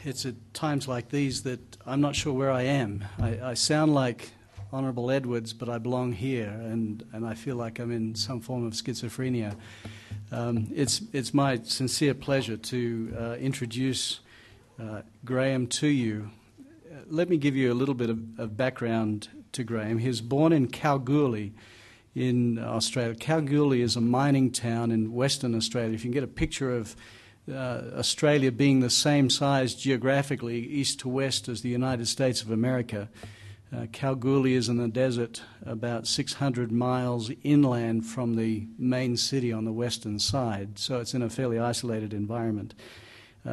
it's at times like these that I'm not sure where I am. I sound like Honourable Edwards, but I belong here, and I feel like I'm in some form of schizophrenia. It's my sincere pleasure to introduce Graham to you. Let me give you a little bit of background to Graham. He was born in Kalgoorlie in Australia. Kalgoorlie is a mining town in Western Australia. If you can get a picture of Australia being the same size geographically, east to west, as the United States of America, Kalgoorlie is in the desert about 600 miles inland from the main city on the western side, so it's in a fairly isolated environment.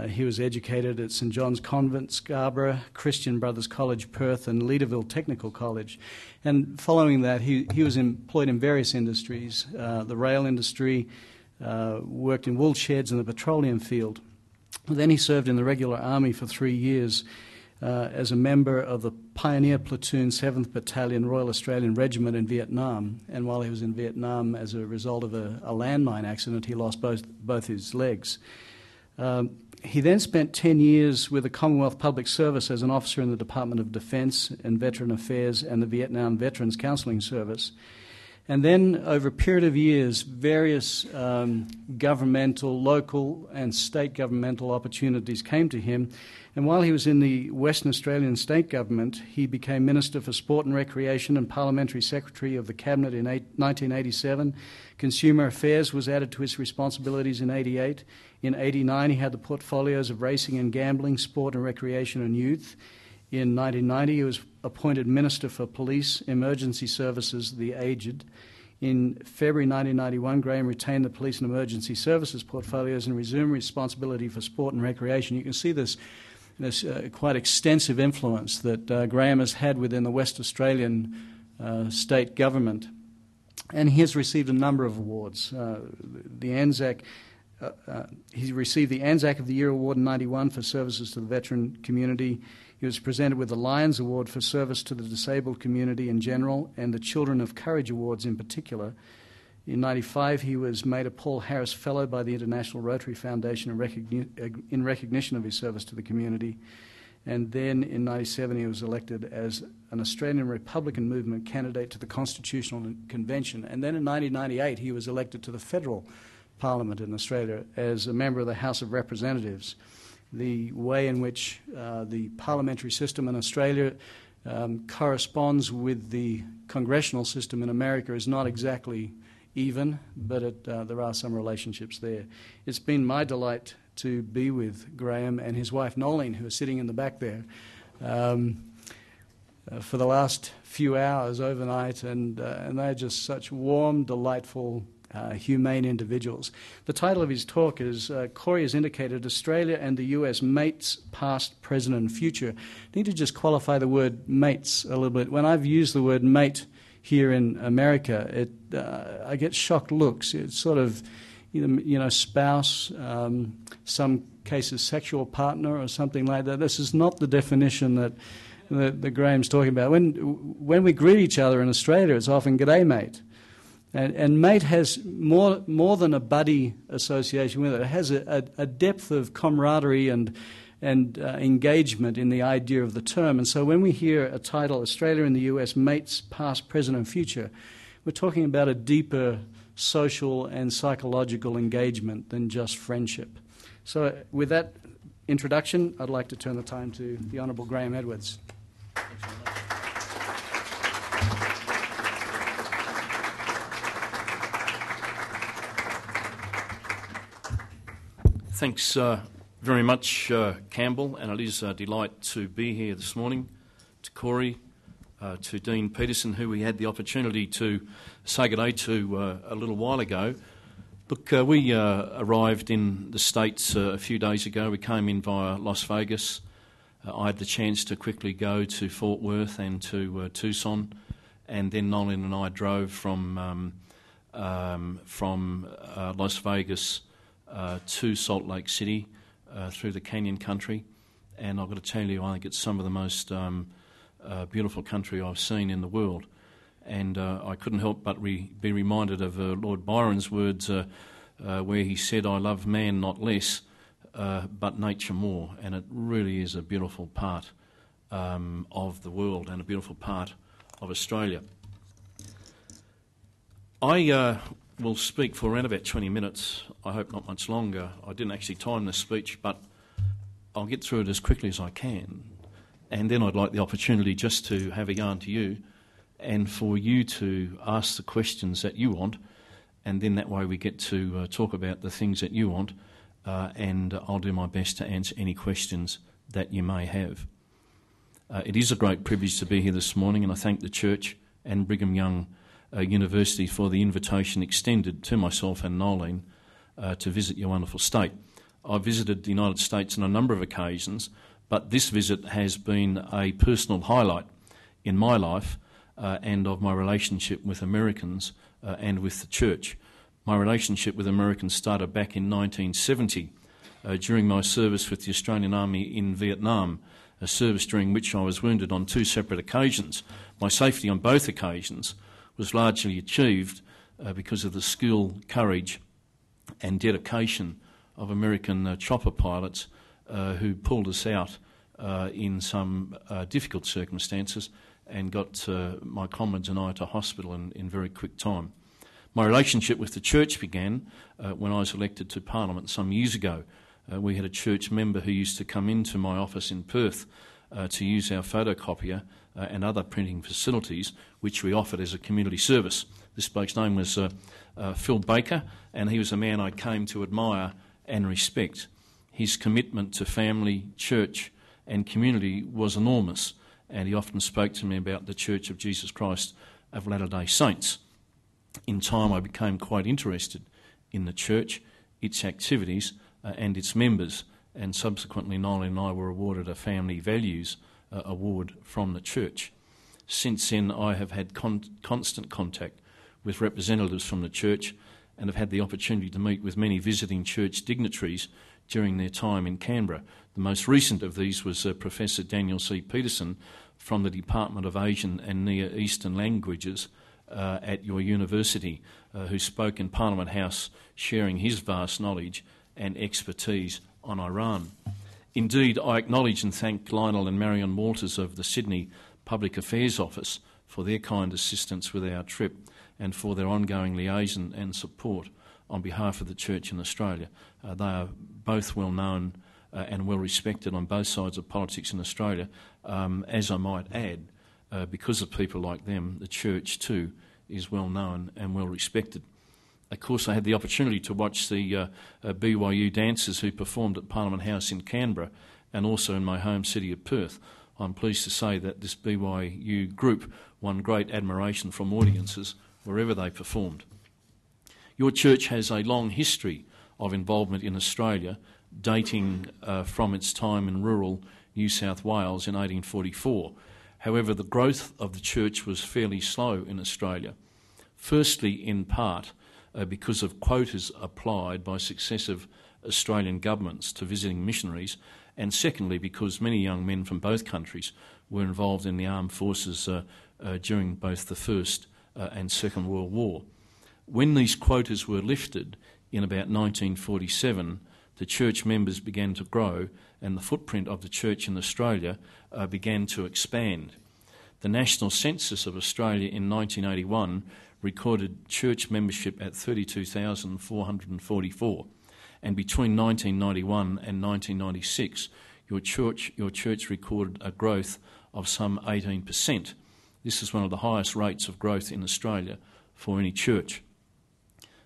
He was educated at St John's Convent, Scarborough, Christian Brothers College, Perth, and Leederville Technical College. And following that, he was employed in various industries, the rail industry, worked in wool sheds in the petroleum field. Then he served in the regular army for 3 years as a member of the Pioneer Platoon 7th Battalion Royal Australian Regiment in Vietnam. And while he was in Vietnam, as a result of a landmine accident, he lost both his legs. He then spent 10 years with the Commonwealth Public Service as an officer in the Department of Defence and Veteran Affairs and the Vietnam Veterans Counselling Service. And then, over a period of years, various governmental, local and state governmental opportunities came to him. And while he was in the Western Australian State Government, he became Minister for Sport and Recreation and Parliamentary Secretary of the Cabinet in 1987. Consumer Affairs was added to his responsibilities in 88. In 89, he had the portfolios of racing and gambling, sport and recreation and youth. In 1990, he was appointed Minister for Police, Emergency Services, the Aged. In February 1991, Graham retained the Police and Emergency Services portfolios and resumed responsibility for sport and recreation. You can see this quite extensive influence that Graham has had within the West Australian state government. And he has received a number of awards. He received the Anzac of the Year Award in 1991 for services to the veteran community. He was presented with the Lions Award for service to the disabled community in general and the Children of Courage Awards in particular. In 1995, he was made a Paul Harris Fellow by the International Rotary Foundation in recognition of his service to the community. And then in 1997, he was elected as an Australian Republican Movement candidate to the Constitutional Convention. And then in 1998, he was elected to the Federal Parliament in Australia as a member of the House of Representatives. The way in which the parliamentary system in Australia corresponds with the congressional system in America is not exactly even, but there are some relationships there. It's been my delight to be with Graham and his wife Nolene, who are sitting in the back there, for the last few hours overnight, and they're just such warm, delightful, humane individuals. The title of his talk is, Corey has indicated, Australia and the US Mates, Past, Present and Future. I need to just qualify the word mates a little bit. When I've used the word mate here in America, I get shocked looks. It's sort of, spouse, some cases sexual partner or something like that. This is not the definition that Graham's talking about. When we greet each other in Australia, it's often "G'day, mate." And mate has more than a buddy association with it. It has a depth of camaraderie and engagement in the idea of the term. And so when we hear a title, Australia and the US, Mates, Past, Present and Future, we're talking about a deeper social and psychological engagement than just friendship. So with that introduction, I'd like to turn the time to the Honourable Graham Edwards. Thanks very much, Campbell, and it is a delight to be here this morning. To Corey, to Dean Peterson, who we had the opportunity to say good day to a little while ago. Look, we arrived in the States a few days ago. We came in via Las Vegas. I had the chance to quickly go to Fort Worth and to Tucson, and then Nolene and I drove from Las Vegas to Salt Lake City through the Canyon country, and I've got to tell you, I think it's some of the most beautiful country I've seen in the world. And I couldn't help but be reminded of Lord Byron's words where he said, "I love man not less but nature more, and it really is a beautiful part of the world and a beautiful part of Australia. I will speak for around about 20 minutes. I hope not much longer. I didn't actually time this speech, but I'll get through it as quickly as I can. And then I'd like the opportunity just to have a yarn to you and for you to ask the questions that you want, and then that way we get to talk about the things that you want, and I'll do my best to answer any questions that you may have. It is a great privilege to be here this morning, and I thank the Church and Brigham Young University for the invitation extended to myself and Nolene to visit your wonderful state. I've visited the United States on a number of occasions, but this visit has been a personal highlight in my life and of my relationship with Americans and with the Church. My relationship with Americans started back in 1970 during my service with the Australian Army in Vietnam, a service during which I was wounded on 2 separate occasions. My safety on both occasions was largely achieved because of the skill, courage and dedication of American chopper pilots who pulled us out in some difficult circumstances and got my comrades and I to hospital in very quick time. My relationship with the Church began when I was elected to Parliament some years ago. We had a church member who used to come into my office in Perth to use our photocopier and other printing facilities, which we offered as a community service. This bloke's name was Phil Baker, and he was a man I came to admire and respect. His commitment to family, church and community was enormous, and he often spoke to me about the Church of Jesus Christ of Latter-day Saints. In time I became quite interested in the Church, its activities and its members, and subsequently Nolene and I were awarded a Family Values Award from the Church. Since then I have had constant contact with representatives from the Church and have had the opportunity to meet with many visiting Church dignitaries during their time in Canberra. The most recent of these was Professor Daniel C. Peterson from the Department of Asian and Near Eastern Languages at your university, who spoke in Parliament House sharing his vast knowledge and expertise on Iran. Indeed, I acknowledge and thank Lionel and Marion Walters of the Sydney Public Affairs Office for their kind assistance with our trip and for their ongoing liaison and support on behalf of the Church in Australia. They are both well known and well respected on both sides of politics in Australia. As I might add, because of people like them, the Church too is well known and well respected. Of course, I had the opportunity to watch the BYU dancers who performed at Parliament House in Canberra and also in my home city of Perth. I'm pleased to say that this BYU group won great admiration from audiences wherever they performed. Your church has a long history of involvement in Australia, dating from its time in rural New South Wales in 1844. However, the growth of the church was fairly slow in Australia, firstly in part because of quotas applied by successive Australian governments to visiting missionaries, and secondly because many young men from both countries were involved in the armed forces during both the First and Second World War. When these quotas were lifted in about 1947, the church members began to grow and the footprint of the church in Australia began to expand. The National Census of Australia in 1981 recorded church membership at 32,444, and between 1991 and 1996 your church recorded a growth of some 18%. This is one of the highest rates of growth in Australia for any church.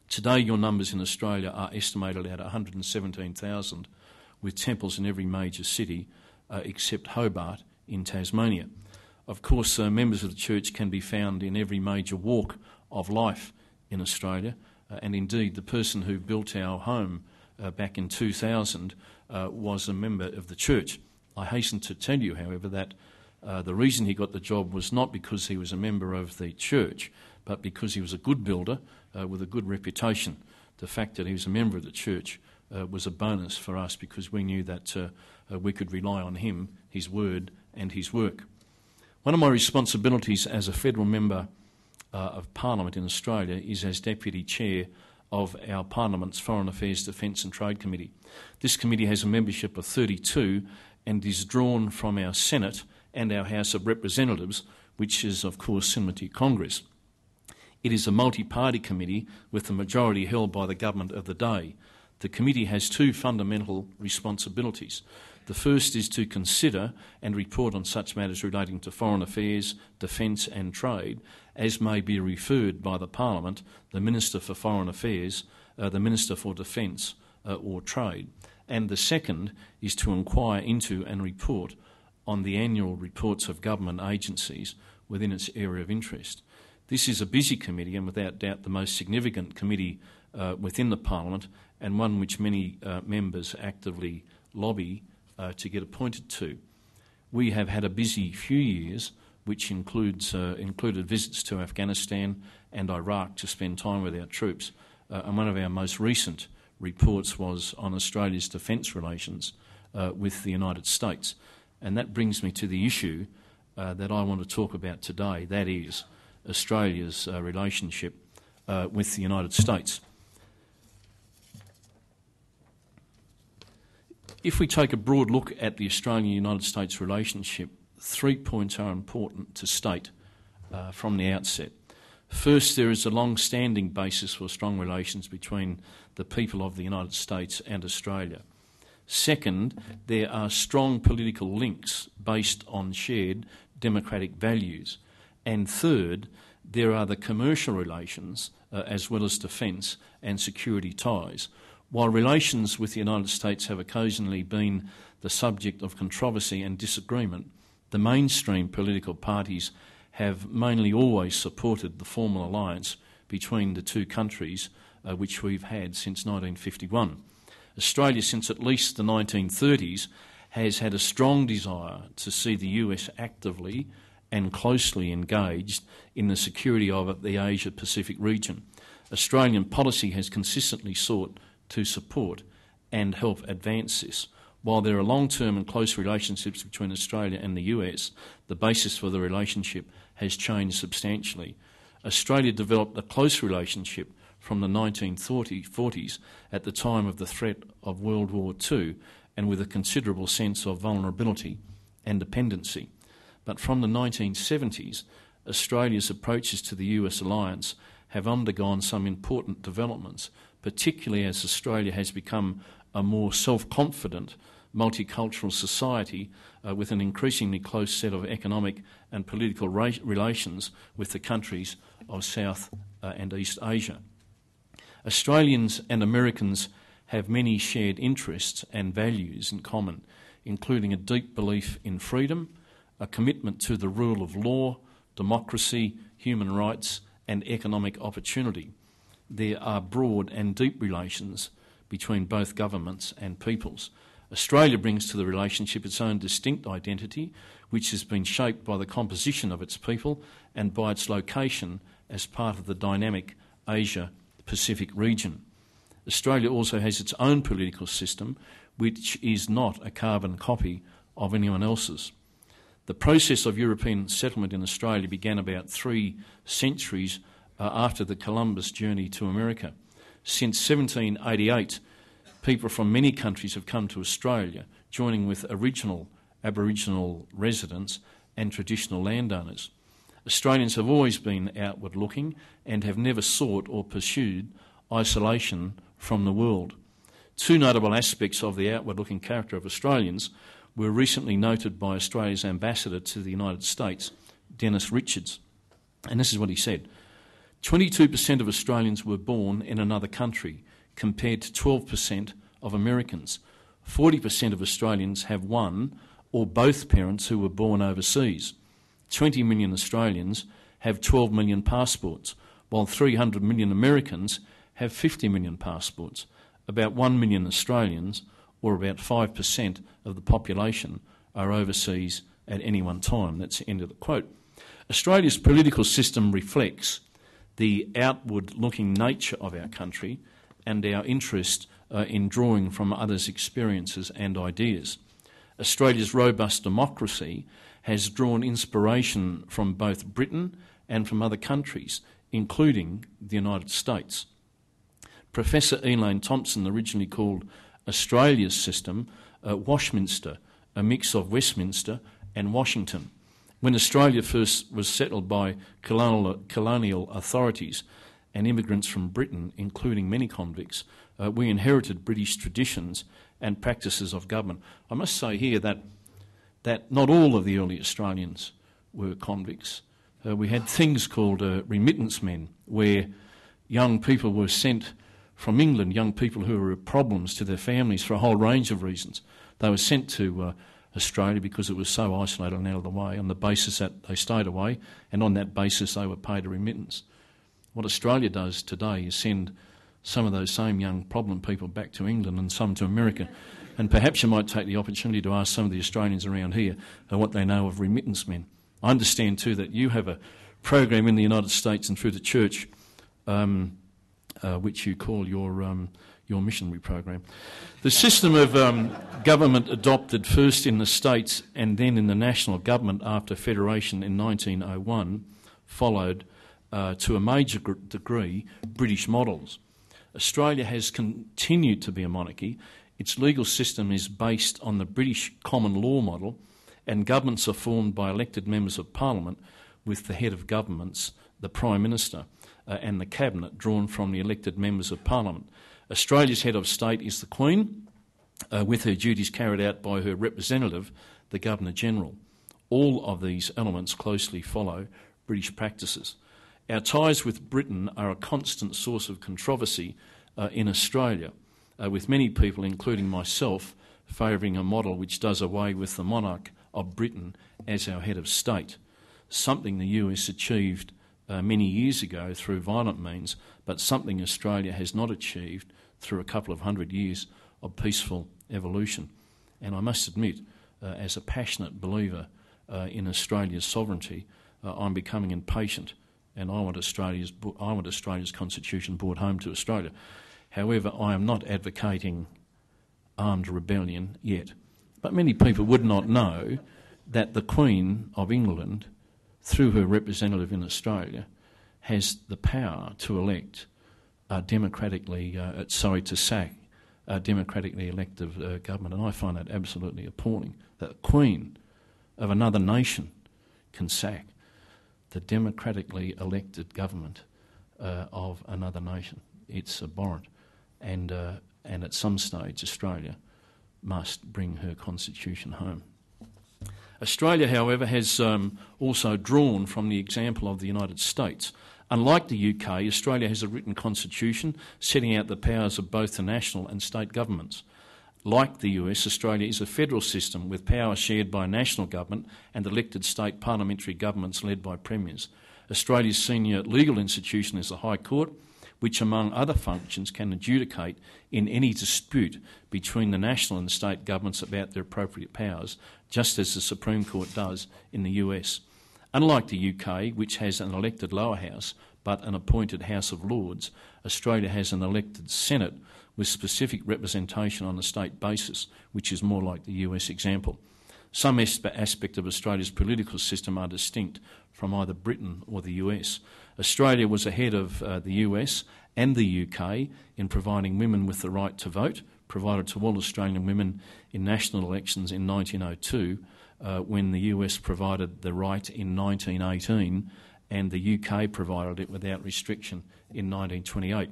Today your numbers in Australia are estimated at 117,000, with temples in every major city except Hobart in Tasmania. Of course, members of the church can be found in every major walk of life in Australia, and indeed the person who built our home back in 2000 was a member of the church. I hasten to tell you, however, that the reason he got the job was not because he was a member of the church, but because he was a good builder with a good reputation. The fact that he was a member of the church was a bonus for us because we knew that we could rely on him, his word and his work. One of my responsibilities as a federal member of Parliament in Australia is as Deputy Chair of our Parliament's Foreign Affairs, Defence and Trade Committee. This committee has a membership of 32 and is drawn from our Senate and our House of Representatives, which is, of course, Cinematic Congress. It is a multi-party committee with the majority held by the government of the day. The committee has two fundamental responsibilities. The first is to consider and report on such matters relating to foreign affairs, defence and trade as may be referred by the Parliament, the Minister for Foreign Affairs, the Minister for Defence or Trade. And the second is to inquire into and report on the annual reports of government agencies within its area of interest. This is a busy committee and without doubt the most significant committee within the Parliament, and one which many members actively lobby to get appointed to. We have had a busy few years, which included visits to Afghanistan and Iraq to spend time with our troops, and one of our most recent reports was on Australia's defence relations with the United States. And that brings me to the issue that I want to talk about today, that is Australia's relationship with the United States. If we take a broad look at the Australian-United States relationship, 3 points are important to state from the outset. First, there is a long-standing basis for strong relations between the people of the United States and Australia. Second, there are strong political links based on shared democratic values. And third, there are the commercial relations as well as defence and security ties. While relations with the United States have occasionally been the subject of controversy and disagreement, the mainstream political parties have mainly always supported the formal alliance between the two countries which we've had since 1951. Australia, since at least the 1930s, has had a strong desire to see the US actively and closely engaged in the security of the Asia-Pacific region. Australian policy has consistently sought to support and help advance this. While there are long-term and close relationships between Australia and the US, the basis for the relationship has changed substantially. Australia developed a close relationship from the 1940s at the time of the threat of World War II and with a considerable sense of vulnerability and dependency. But from the 1970s, Australia's approaches to the US alliance have undergone some important developments, particularly as Australia has become a more self-confident, multicultural society with an increasingly close set of economic and political relations with the countries of South and East Asia. Australians and Americans have many shared interests and values in common, including a deep belief in freedom, a commitment to the rule of law, democracy, human rights and economic opportunity. There are broad and deep relations between both governments and peoples. Australia brings to the relationship its own distinct identity, which has been shaped by the composition of its people and by its location as part of the dynamic Asia-Pacific region. Australia also has its own political system, which is not a carbon copy of anyone else's. The process of European settlement in Australia began about 3 centuries after the Columbus journey to America. Since 1788, people from many countries have come to Australia, joining with original Aboriginal residents and traditional landowners. Australians have always been outward-looking and have never sought or pursued isolation from the world. 2 notable aspects of the outward-looking character of Australians were recently noted by Australia's ambassador to the United States, Dennis Richards. And this is what he said: 22% of Australians were born in another country, compared to 12% of Americans. 40% of Australians have one or both parents who were born overseas. 20 million Australians have 12 million passports, while 300 million Americans have 50 million passports. About 1 million Australians, or about 5% of the population, are overseas at any one time. That's the end of the quote. Australia's political system reflects the outward-looking nature of our country and our interest in drawing from others' experiences and ideas. Australia's robust democracy has drawn inspiration from both Britain and from other countries, including the United States. Professor Elaine Thompson originally called Australia's system Washminster, a mix of Westminster and Washington. When Australia first was settled by colonial authorities and immigrants from Britain, including many convicts, we inherited British traditions and practices of government. I must say here that not all of the early Australians were convicts. We had things called remittance men, where young people were sent from England, young people who were problems to their families for a whole range of reasons. They were sent to Australia because it was so isolated and out of the way, on the basis that they stayed away, and on that basis they were paid a remittance. What Australia does today is send some of those same young problem people back to England and some to America. And perhaps you might take the opportunity to ask some of the Australians around here what they know of remittance men. I understand too that you have a program in the United States and through the church which you call your missionary program. The system of government adopted first in the states and then in the national government after federation in 1901 followed to a major degree British models. Australia has continued to be a monarchy. Its legal system is based on the British common law model, and governments are formed by elected members of Parliament, with the head of governments, the Prime Minister, and the Cabinet drawn from the elected members of Parliament. Australia's head of state is the Queen, with her duties carried out by her representative, the Governor-General. All of these elements closely follow British practices. Our ties with Britain are a constant source of controversy in Australia, with many people, including myself, favouring a model which does away with the monarch of Britain as our head of state, something the US achieved many years ago through violent means, but something Australia has not achieved through a couple of 100 years of peaceful evolution. And I must admit, as a passionate believer in Australia's sovereignty, I'm becoming impatient, and I want Australia's constitution brought home to Australia. However, I am not advocating armed rebellion yet. But many people would not know that the Queen of England, through her representative in Australia, has the power to elect to sack a democratically elected government. And I find that absolutely appalling, that the Queen of another nation can sack the democratically elected government of another nation. It's abhorrent. And at some stage, Australia must bring her constitution home. Australia, however, has also drawn from the example of the United States. Unlike the UK, Australia has a written constitution setting out the powers of both the national and state governments. Like the US, Australia is a federal system with power shared by national government and elected state parliamentary governments led by premiers. Australia's senior legal institution is the High Court, which, among other functions, can adjudicate in any dispute between the national and state governments about their appropriate powers, just as the Supreme Court does in the US. Unlike the UK, which has an elected lower house but an appointed House of Lords, Australia has an elected Senate with specific representation on a state basis, which is more like the US example. Some aspect of Australia's political system are distinct from either Britain or the US. Australia was ahead of the US and the UK in providing women with the right to vote, provided to all Australian women in national elections in 1902, when the US provided the right in 1918 and the UK provided it without restriction in 1928.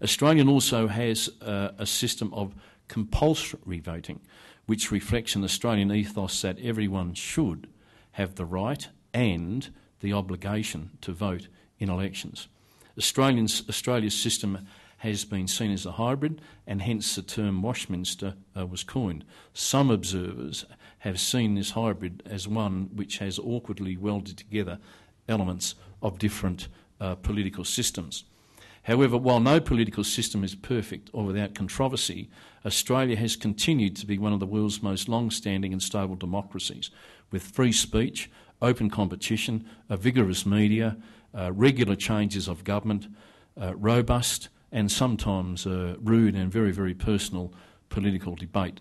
Australia also has a system of compulsory voting, which reflects an Australian ethos that everyone should have the right and the obligation to vote in elections. Australia's system has been seen as a hybrid, and hence the term Washminster was coined. Some observers have seen this hybrid as one which has awkwardly welded together elements of different political systems. However, while no political system is perfect or without controversy, Australia has continued to be one of the world's most long-standing and stable democracies, with free speech, open competition, a vigorous media, regular changes of government, robust and sometimes rude and very, very personal political debate.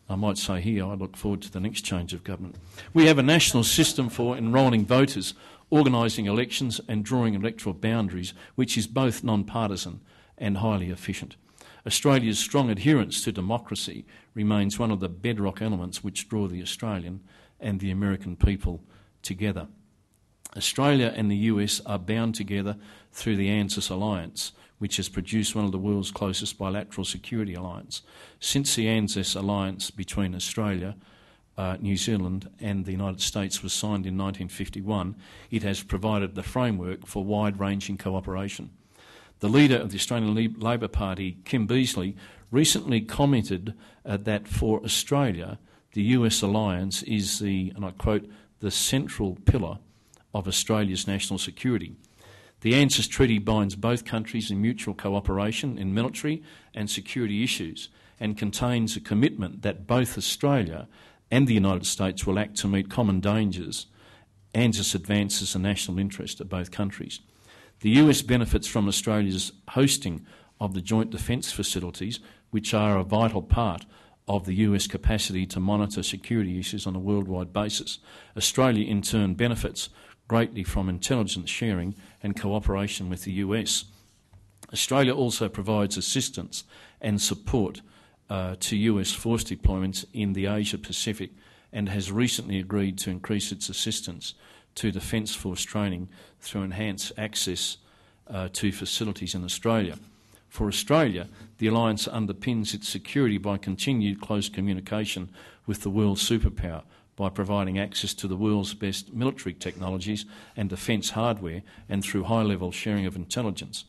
I might say here, I look forward to the next change of government. We have a national system for enrolling voters, organising elections and drawing electoral boundaries, which is both non-partisan and highly efficient. Australia's strong adherence to democracy remains one of the bedrock elements which draw the Australian and the American people together. Australia and the US are bound together through the ANZUS alliance, which has produced one of the world's closest bilateral security alliance. Since the ANZUS alliance between Australia, New Zealand and the United States was signed in 1951, it has provided the framework for wide-ranging cooperation. The leader of the Australian Labor Party, Kim Beazley, recently commented that for Australia, the US alliance is the, and I quote, the central pillar of Australia's national security. The ANZUS Treaty binds both countries in mutual cooperation in military and security issues and contains a commitment that both Australia and the United States will act to meet common dangers. ANZUS advances the national interest of both countries. The US benefits from Australia's hosting of the joint defence facilities, which are a vital part of the US capacity to monitor security issues on a worldwide basis. Australia, in turn, benefits greatly from intelligence sharing and cooperation with the US. Australia also provides assistance and support to US force deployments in the Asia-Pacific and has recently agreed to increase its assistance to Defence Force training through enhanced access to facilities in Australia. For Australia, the alliance underpins its security by continued close communication with the world's superpower, by providing access to the world's best military technologies and defence hardware, and through high-level sharing of intelligence.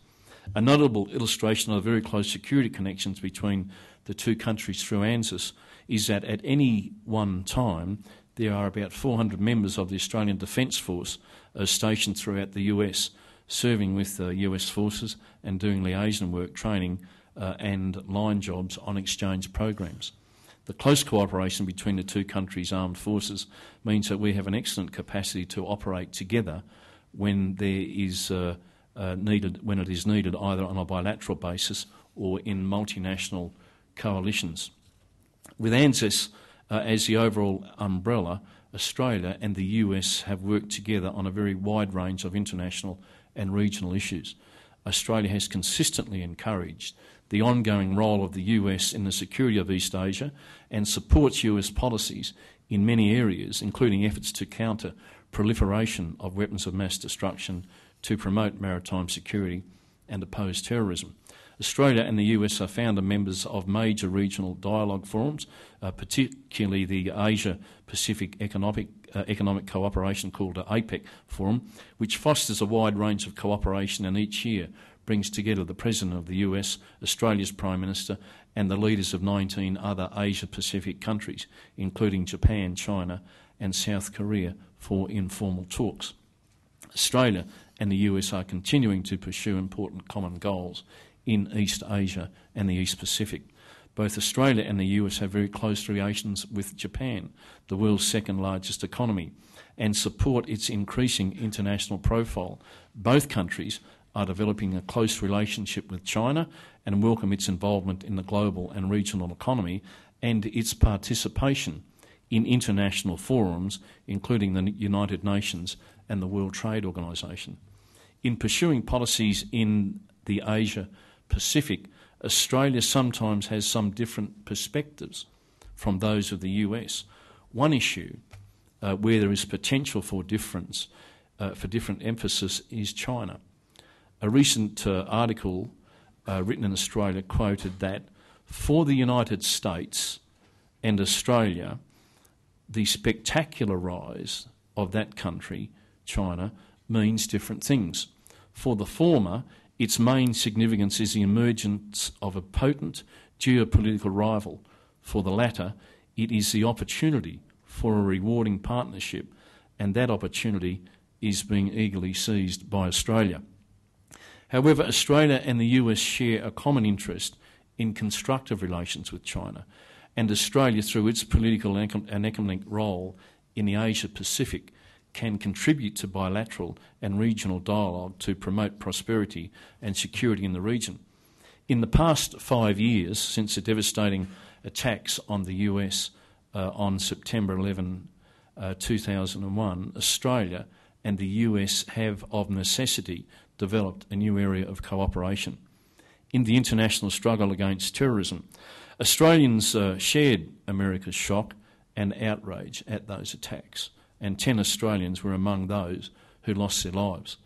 A notable illustration of the very close security connections between the two countries through ANZUS is that at any one time there are about 400 members of the Australian Defence Force stationed throughout the US, serving with US forces and doing liaison work, training and line jobs on exchange programs. The close cooperation between the two countries' armed forces means that we have an excellent capacity to operate together when there is when it is needed, either on a bilateral basis or in multinational coalitions. With ANZUS as the overall umbrella, Australia and the US have worked together on a very wide range of international and regional issues. Australia has consistently encouraged the ongoing role of the US in the security of East Asia and supports US policies in many areas, including efforts to counter proliferation of weapons of mass destruction, to promote maritime security and oppose terrorism. Australia and the US are founder members of major regional dialogue forums, particularly the Asia-Pacific Economic Cooperation called APEC Forum, which fosters a wide range of cooperation and each year brings together the President of the US, Australia's Prime Minister and the leaders of 19 other Asia-Pacific countries, including Japan, China and South Korea, for informal talks. Australia and the US are continuing to pursue important common goals in East Asia and the East Pacific. Both Australia and the US have very close relations with Japan, the world's second largest economy, and support its increasing international profile. Both countries are developing a close relationship with China and welcome its involvement in the global and regional economy and its participation in international forums, including the United Nations and the World Trade Organization. In pursuing policies in the Asia-Pacific, Australia sometimes has some different perspectives from those of the US. One issue where there is potential for different emphasis is China. A recent article written in Australia quoted that for the United States and Australia, the spectacular rise of that country, China, means different things. For the former, its main significance is the emergence of a potent geopolitical rival. For the latter, it is the opportunity for a rewarding partnership, and that opportunity is being eagerly seized by Australia. However, Australia and the US share a common interest in constructive relations with China, and Australia, through its political and economic role in the Asia-Pacific, can contribute to bilateral and regional dialogue to promote prosperity and security in the region. In the past 5 years, since the devastating attacks on the US on September 11, 2001, Australia and the US have, of necessity, developed a new area of cooperation. in the international struggle against terrorism. Australians shared America's shock and outrage at those attacks, and 10 Australians were among those who lost their lives.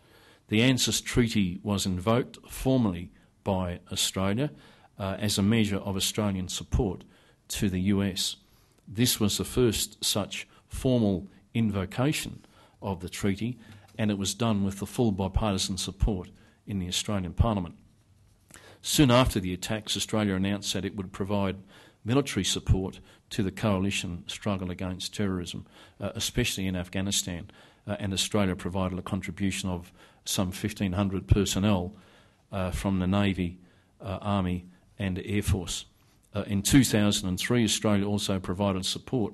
The ANZUS Treaty was invoked formally by Australia as a measure of Australian support to the US. This was the first such formal invocation of the treaty, and it was done with the full bipartisan support in the Australian Parliament. Soon after the attacks, Australia announced that it would provide military support to the coalition struggle against terrorism, especially in Afghanistan, and Australia provided a contribution of some 1,500 personnel from the Navy, Army and Air Force. In 2003, Australia also provided support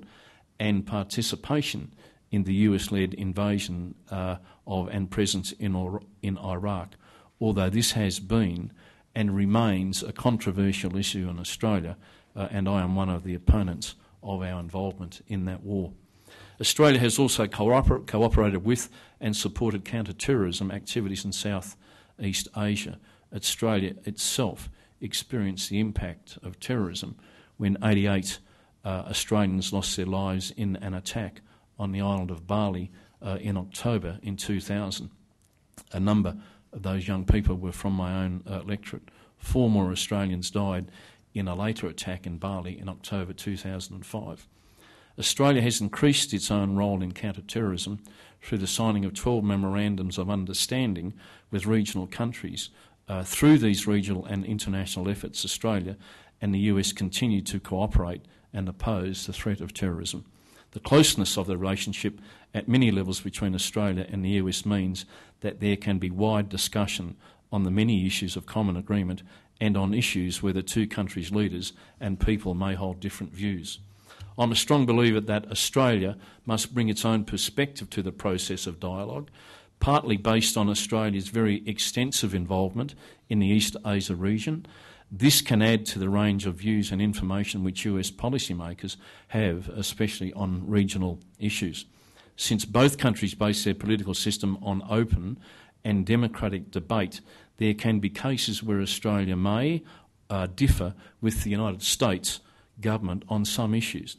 and participation in the US-led invasion and presence in Iraq, although this has been and remains a controversial issue in Australia, and I am one of the opponents of our involvement in that war. Australia has also cooperated with and supported counter-terrorism activities in Southeast Asia. Australia itself experienced the impact of terrorism when 88 Australians lost their lives in an attack on the island of Bali in October in 2000. A number of those young people were from my own electorate. 4 more Australians died in a later attack in Bali in October 2005. Australia has increased its own role in counter-terrorism through the signing of 12 memorandums of understanding with regional countries. Through these regional and international efforts, Australia and the US continue to cooperate and oppose the threat of terrorism. The closeness of the relationship at many levels between Australia and the US means that there can be wide discussion on the many issues of common agreement and on issues where the two countries' leaders and people may hold different views. I'm a strong believer that Australia must bring its own perspective to the process of dialogue, partly based on Australia's very extensive involvement in the East Asia region. This can add to the range of views and information which US policymakers have, especially on regional issues. Since both countries base their political system on open and democratic debate, there can be cases where Australia may differ with the United States government on some issues.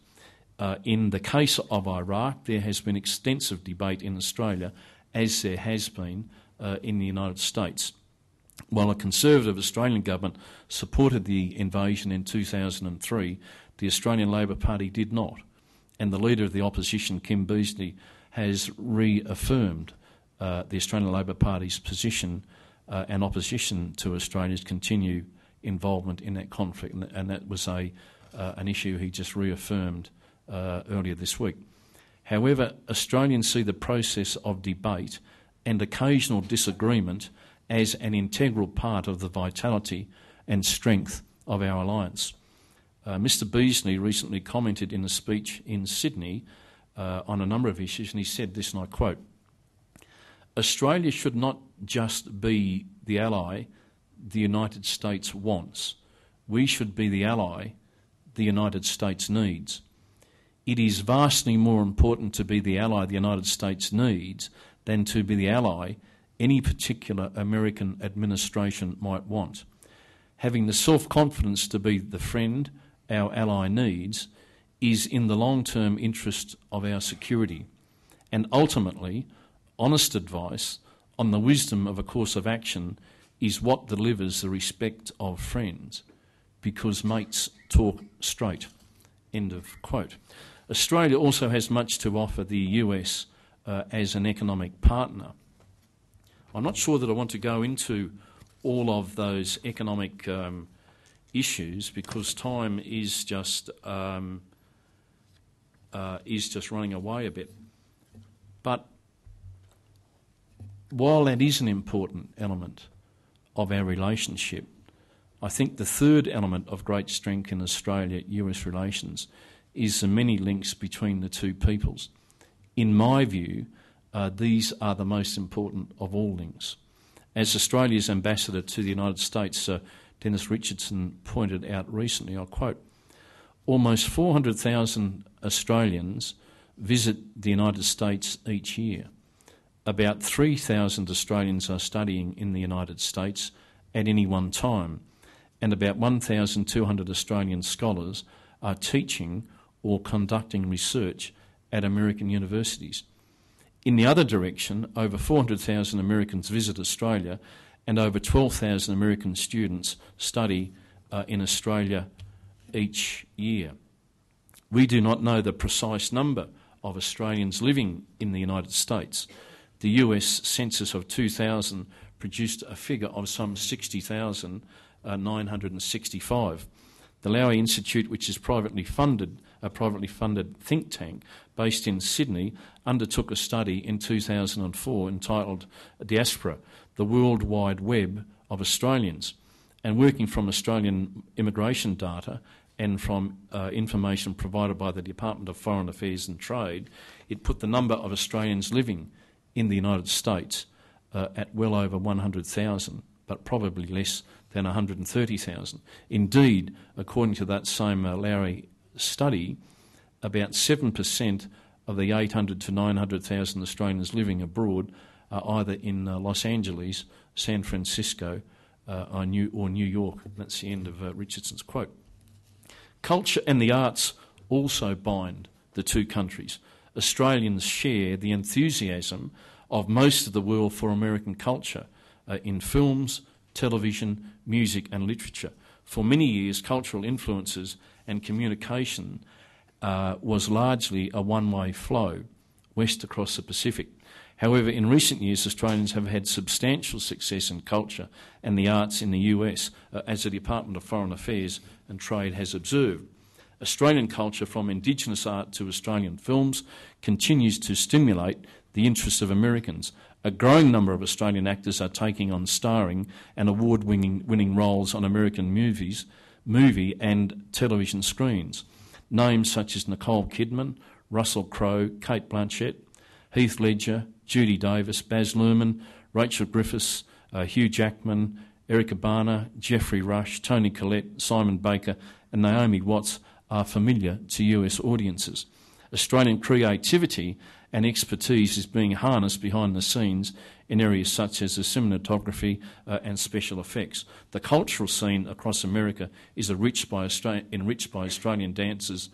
In the case of Iraq, there has been extensive debate in Australia, as there has been in the United States. While a Conservative Australian government supported the invasion in 2003, the Australian Labor Party did not, and the Leader of the Opposition, Kim Beazley, has reaffirmed the Australian Labor Party's position and opposition to Australia's continued involvement in that conflict, and that was an issue he just reaffirmed earlier this week. However, Australians see the process of debate and occasional disagreement as an integral part of the vitality and strength of our alliance. Mr Beazley recently commented in a speech in Sydney on a number of issues, and he said this, and I quote, "Australia should not just be the ally the United States wants. We should be the ally the United States needs. It is vastly more important to be the ally the United States needs than to be the ally any particular American administration might want. Having the self-confidence to be the friend our ally needs is in the long-term interest of our security, and ultimately, honest advice on the wisdom of a course of action is what delivers the respect of friends, because mates talk straight." End of quote. Australia also has much to offer the US as an economic partner. I'm not sure that I want to go into all of those economic issues because time is just running away a bit. But while that is an important element of our relationship, I think the third element of great strength in Australia-US relations is the many links between the two peoples. In my view, these are the most important of all links. As Australia's ambassador to the United States, Dennis Richardson, pointed out recently, I'll quote, "Almost 400,000 Australians visit the United States each year. About 3,000 Australians are studying in the United States at any one time. and about 1,200 Australian scholars are teaching or conducting research at American universities. In the other direction, over 400,000 Americans visit Australia and over 12,000 American students study in Australia each year. We do not know the precise number of Australians living in the United States. The US Census of 2000 produced a figure of some 60,965. The Lowy Institute, which is a privately funded think tank based in Sydney, undertook a study in 2004 entitled Diaspora, the World Wide Web of Australians. And working from Australian immigration data and from information provided by the Department of Foreign Affairs and Trade, it put the number of Australians living in the United States at well over 100,000, but probably less than 130,000. Indeed, according to that same Lowy study, about 7% of the 800 to 900,000 Australians living abroad are either in Los Angeles, San Francisco, or New York. That's the end of Richardson's quote. Culture and the arts also bind the two countries. Australians share the enthusiasm of most of the world for American culture in films, television, music and literature. For many years, cultural influences and communication was largely a one-way flow west across the Pacific. However, in recent years, Australians have had substantial success in culture and the arts in the US, as the Department of Foreign Affairs and Trade has observed. Australian culture, from Indigenous art to Australian films, continues to stimulate the interest of Americans. A growing number of Australian actors are taking on starring and award-winning roles on American movie and television screens. Names such as Nicole Kidman, Russell Crowe, Cate Blanchett, Heath Ledger, Judy Davis, Baz Luhrmann, Rachel Griffiths, Hugh Jackman, Eric Bana, Jeffrey Rush, Toni Collette, Simon Baker and Naomi Watts are familiar to US audiences. Australian creativity and expertise is being harnessed behind the scenes in areas such as the cinematography and special effects. The cultural scene across America is enriched by Australian dancers,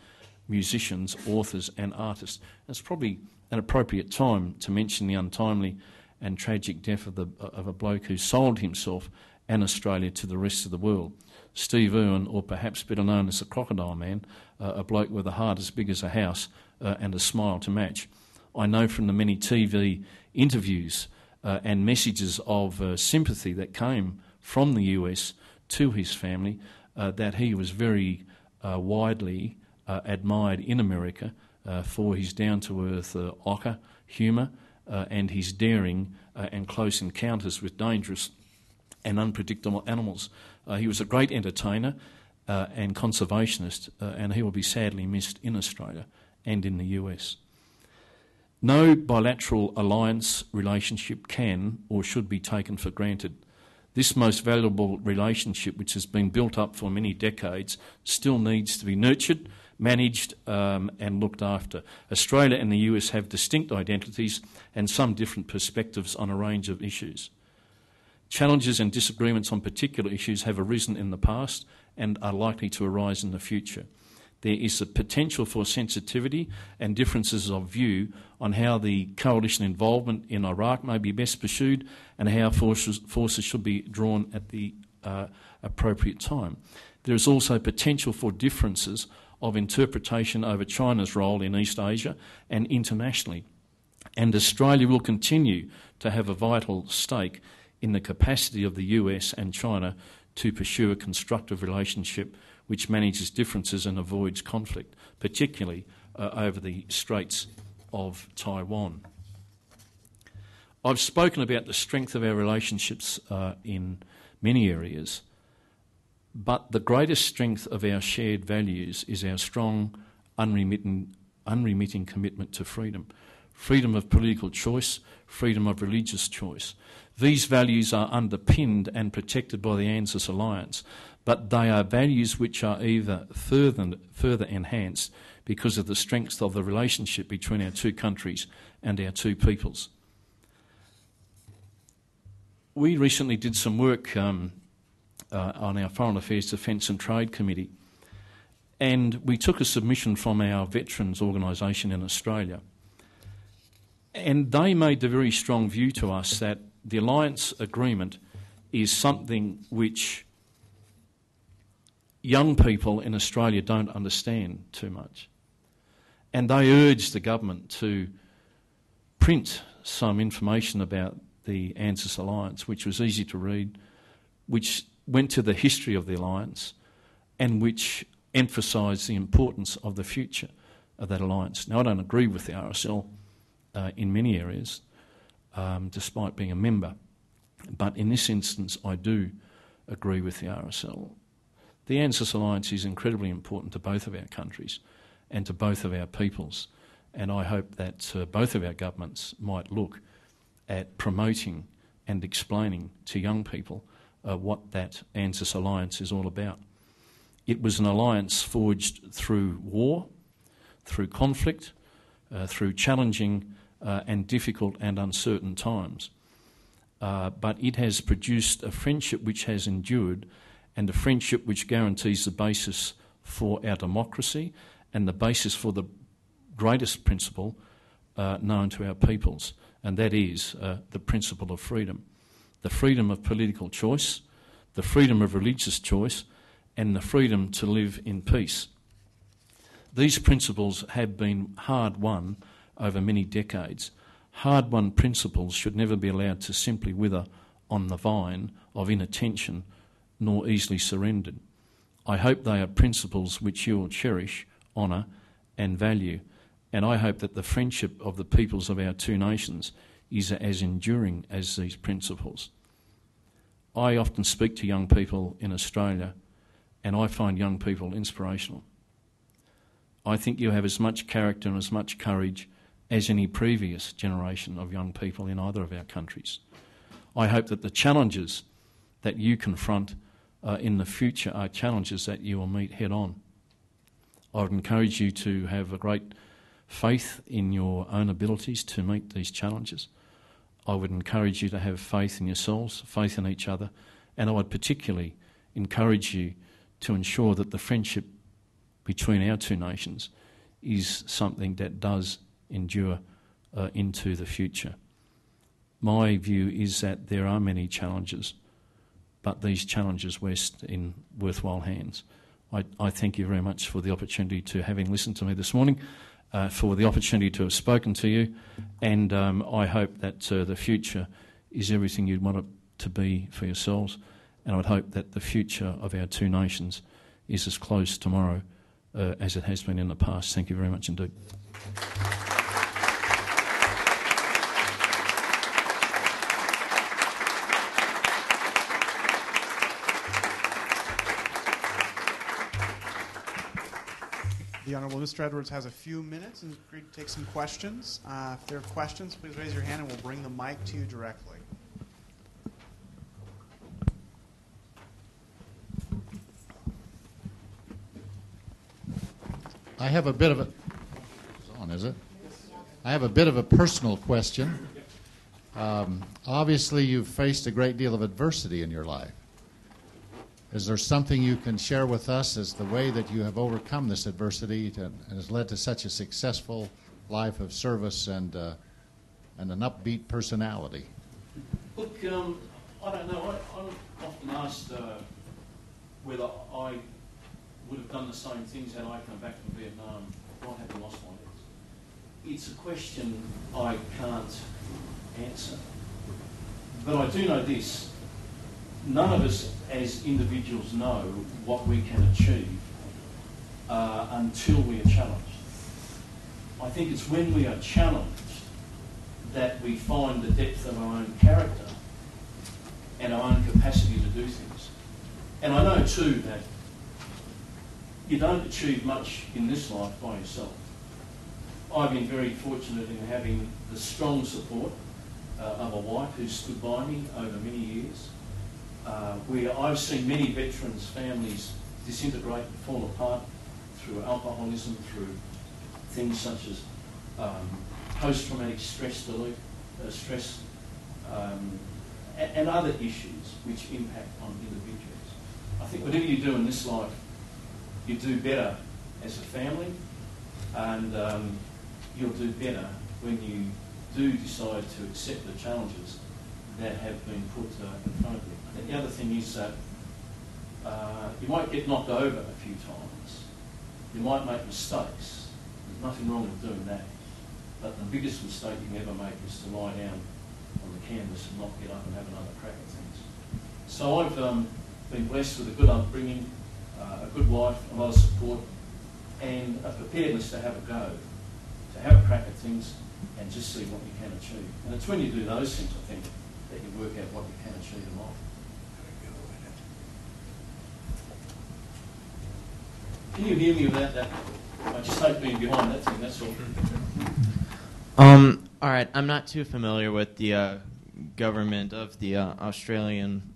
musicians, authors and artists. It's probably an appropriate time to mention the untimely and tragic death of a bloke who sold himself and Australia to the rest of the world. Steve Irwin, or perhaps better known as the Crocodile Man, a bloke with a heart as big as a house and a smile to match. I know from the many TV interviews and messages of sympathy that came from the US to his family that he was very widely admired in America for his down-to-earth ochre humour and his daring and close encounters with dangerous and unpredictable animals. He was a great entertainer and conservationist, and he will be sadly missed in Australia and in the US. No bilateral alliance relationship can or should be taken for granted. This most valuable relationship, which has been built up for many decades, still needs to be nurtured, managed and looked after. Australia and the US have distinct identities and some different perspectives on a range of issues. Challenges and disagreements on particular issues have arisen in the past and are likely to arise in the future. There is a potential for sensitivity and differences of view on how the coalition involvement in Iraq may be best pursued and how forces should be drawn at the appropriate time. There is also potential for differences of interpretation over China's role in East Asia and internationally. And Australia will continue to have a vital stake in the capacity of the US and China to pursue a constructive relationship which manages differences and avoids conflict, particularly over the Straits of Taiwan. I've spoken about the strength of our relationships in many areas, but the greatest strength of our shared values is our strong, unremitting commitment to freedom. Freedom of political choice, freedom of religious choice. These values are underpinned and protected by the ANZUS Alliance, but they are values which are either further enhanced because of the strength of the relationship between our two countries and our two peoples. We recently did some work on our Foreign Affairs, Defence and Trade Committee. And we took a submission from our veterans organisation in Australia. And they made the very strong view to us that the alliance agreement is something which young people in Australia don't understand too much. And they urged the government to print some information about the ANZUS alliance, which was easy to read, which went to the history of the alliance, and which emphasised the importance of the future of that alliance. Now, I don't agree with the RSL in many areas, despite being a member, but in this instance I do agree with the RSL. The ANZUS alliance is incredibly important to both of our countries and to both of our peoples, and I hope that both of our governments might look at promoting and explaining to young people what that ANZUS alliance is all about. It was an alliance forged through war, through conflict, through challenging and difficult and uncertain times. But it has produced a friendship which has endured, and a friendship which guarantees the basis for our democracy and the basis for the greatest principle known to our peoples, and that is the principle of freedom. The freedom of political choice, the freedom of religious choice, and the freedom to live in peace. These principles have been hard won over many decades. Hard won principles should never be allowed to simply wither on the vine of inattention, nor easily surrendered. I hope they are principles which you will cherish, honour and value, and I hope that the friendship of the peoples of our two nations is as enduring as these principles. I often speak to young people in Australia, and I find young people inspirational. I think you have as much character and as much courage as any previous generation of young people in either of our countries. I hope that the challenges that you confront in the future are challenges that you will meet head on. I would encourage you to have a great faith in your own abilities to meet these challenges. I would encourage you to have faith in yourselves, faith in each other, and I would particularly encourage you to ensure that the friendship between our two nations is something that does endure into the future. My view is that there are many challenges, but these challenges rest in worthwhile hands. I thank you very much for the opportunity to, having listened to me this morning, for the opportunity to have spoken to you, and I hope that the future is everything you'd want it to be for yourselves, and I would hope that the future of our two nations is as close tomorrow as it has been in the past. Thank you very much indeed. The Honourable Mr. Edwards has a few minutes and agreed to take some questions. If there are questions, please raise your hand and we'll bring the mic to you directly. I have a bit of a... It's on, is it? I have a bit of a personal question. Obviously, you've faced a great deal of adversity in your life. Is there something you can share with us as the way that you have overcome this adversity and has led to such a successful life of service and an upbeat personality? Look, I don't know. I'm often asked whether I would have done the same things had I come back from Vietnam, not having lost my legs. It's a question I can't answer. But I do know this. None of us as individuals know what we can achieve until we are challenged. I think it's when we are challenged that we find the depth of our own character and our own capacity to do things. And I know too that you don't achieve much in this life by yourself. I've been very fortunate in having the strong support of a wife who stood by me over many years. Where I've seen many veterans' families disintegrate and fall apart through alcoholism, through things such as post-traumatic stress and other issues which impact on individuals. I think whatever you do in this life, you do better as a family, and you'll do better when you do decide to accept the challenges that have been put in front of you. I think the other thing is that you might get knocked over a few times. You might make mistakes. There's nothing wrong with doing that. But the biggest mistake you can ever make is to lie down on the canvas and not get up and have another crack at things. So I've been blessed with a good upbringing, a good wife, a lot of support, and a preparedness to have a go, to have a crack at things and just see what you can achieve. And it's when you do those things, I think, that you work out what you can achieve in life. Can you hear me without that? I just hate being behind that thing, that's all. All right, I'm not too familiar with the government of the Australian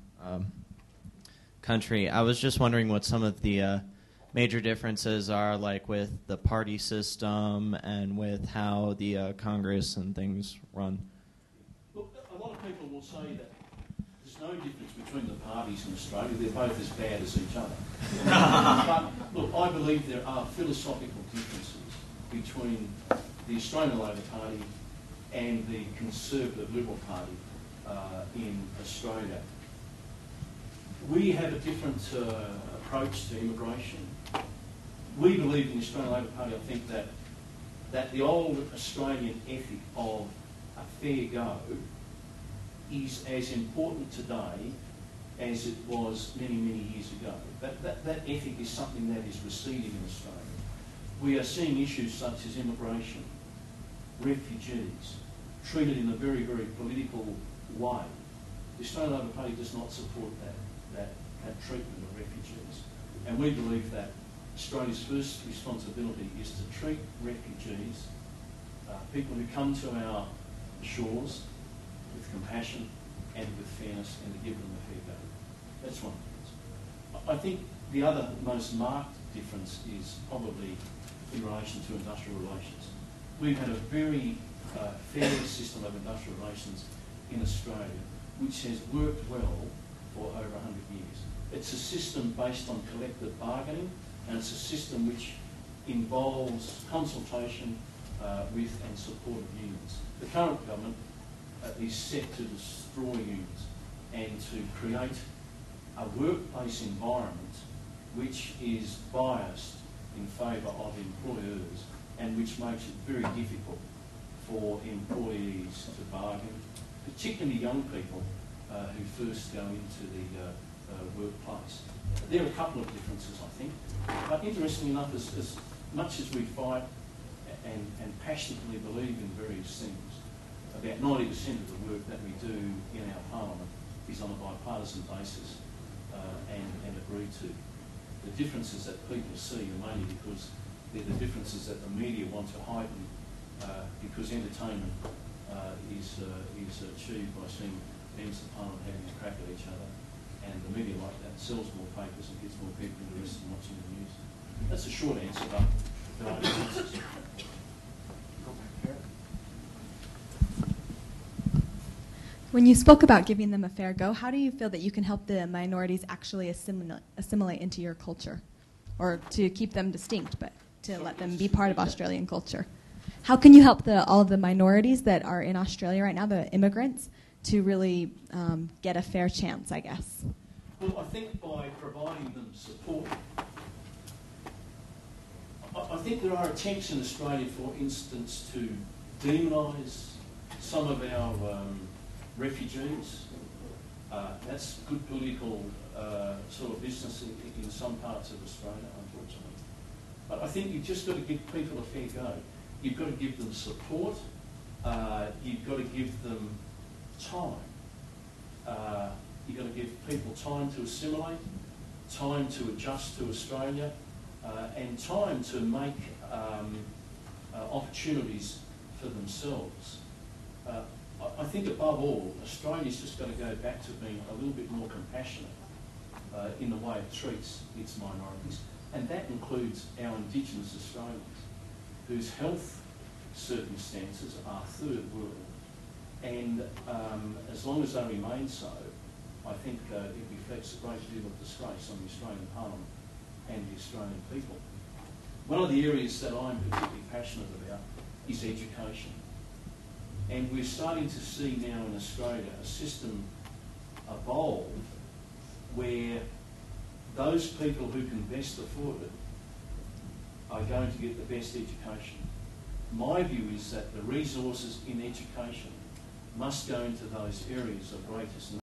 country. I was just wondering what some of the major differences are, like with the party system and with how the Congress and things run. Look, a lot of people will say that there's no difference between the parties in Australia. They're both as bad as each other. But look, I believe there are philosophical differences between the Australian Labor Party and the Conservative Liberal Party in Australia. We have a different approach to immigration. We believe in the Australian Labor Party, I think, that the old Australian ethic of a fair go is as important today as it was many, many years ago. That ethic is something that is receding in Australia. We are seeing issues such as immigration, refugees, treated in a very, very political way. The Australian Labor Party does not support that treatment of refugees. And we believe that Australia's first responsibility is to treat refugees, people who come to our shores, with compassion and with fairness, and to give them a fair go. That's one difference. I think the other most marked difference is probably in relation to industrial relations. We've had a very fair system of industrial relations in Australia, which has worked well for over 100 years. It's a system based on collective bargaining, and it's a system which involves consultation with and support of unions. The current government is set to destroy unions and to create a workplace environment which is biased in favour of employers and which makes it very difficult for employees to bargain, particularly young people who first go into the workplace. There are a couple of differences, I think. But interestingly enough, as much as we fight and passionately believe in various things, about 90% of the work that we do in our parliament is on a bipartisan basis and agreed to. The differences that people see are mainly because they're the differences that the media want to heighten because entertainment is achieved by seeing members of Parliament having a crack at each other, and the media like that sells more papers and gets more people interested in watching the news. That's a short answer, but there are differences. When you spoke about giving them a fair go, how do you feel that you can help the minorities actually assimilate into your culture? Or to keep them distinct, but to let them be part of Australian culture? How can you help all of the minorities that are in Australia right now, the immigrants, to really get a fair chance, I guess? Well, I think by providing them support. I think there are attempts in Australia, for instance, to demonise some of our refugees. That's good political sort of business in some parts of Australia, unfortunately. But I think you've just got to give people a fair go. You've got to give them support. You've got to give them time. You've got to give people time to assimilate, time to adjust to Australia, and time to make opportunities for themselves. I think above all, Australia's just got to go back to being a little bit more compassionate in the way it treats its minorities. And that includes our Indigenous Australians, whose health circumstances are third world. And as long as they remain so, I think it reflects a great deal of disgrace on the Australian Parliament and the Australian people. One of the areas that I'm particularly passionate about is education. And we're starting to see now in Australia a system evolve where those people who can best afford it are going to get the best education. My view is that the resources in education must go into those areas of greatest need.